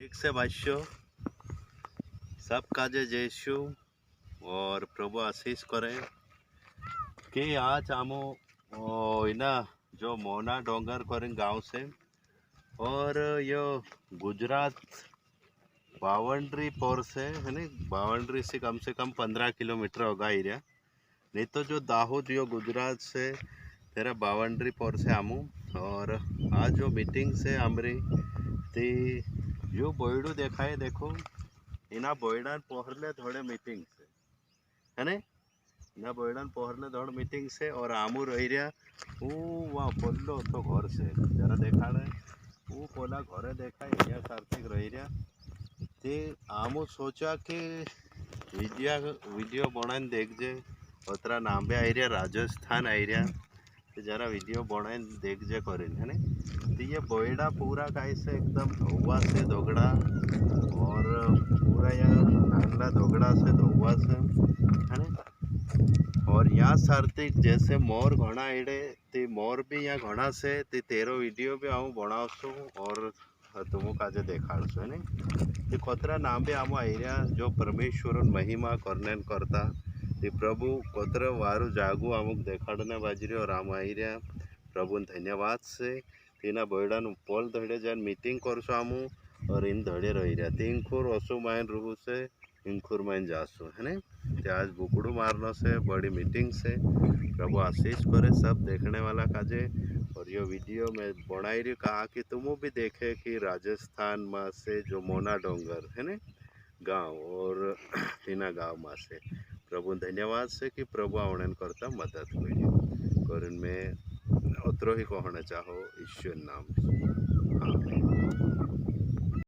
ठीक से भाष्यो सबका जय यीशु और प्रभु आशीष करे कि आज आमो इना जो मोना डोंगर करें गांव से और यो गुजरात बाउंड्री पर से है ना, बाउंड्री से कम 15 किलोमीटर होगा एरिया। नहीं तो जो दाहोद यो गुजरात से तेरा बाउंड्री पर से आमू। और आज जो मीटिंग से हमारी ती यो बोयडू देखाए देखो इना बोयडान पोहरले थोड़े मीटिंग से है ने, इना बोयडान पोहरले थोड़े मीटिंग से और आमू रही रहा वहाँ पोलो तो घर से जरा देखा वो पोला घरे देखा एरिया सार्थिक रही रहा ते आमू सोचा कि वीडियो बनाने देख जे उतरा नाम एरिया राजस्थान एरिया जरा वीडियो बनाए देख जे करें है ना। तो ये बोयडा पूरा कैसे एकदम धोवा से दोगड़ा और पूरा यह नांगला दोगड़ा से धोवा से है ना। और यहाँ सार्थिक जैसे मोर घना एड़े ते मोर भी यहाँ घना से ते तेरो वीडियो भी आऊँ बनावसु और तुमको काजे देखाड़सु है ना। ते कोतरा नाम भी आमो एरिया जो परमेश्वर महिमा करने करता ते प्रभु कोतरा वारु जागू अमुक देखाड़ने बाजरी और आम एरिया प्रभु धन्यवाद से तीना बोयडा पोल धड़े जान मीटिंग करसु आमू और इन धड़े रही रहा तीनखुर ओसु माइन रूहू से इंखुर माइन जासु है ना। ते आज बुकड़ू मारनो से बड़ी मीटिंग से प्रभु आशीष करे सब देखने वाला काजे। और ये वीडियो में बनाई रही कहा कि तुम भी देखे कि राजस्थान में से जो मोना डोंगर है ना गांव और टीना गांव में से प्रभु धन्यवाद से कि प्रभु आवणन करता मदद हुई और इनमें उतरो ही कहना चाहो ईश्वर नाम। हाँ।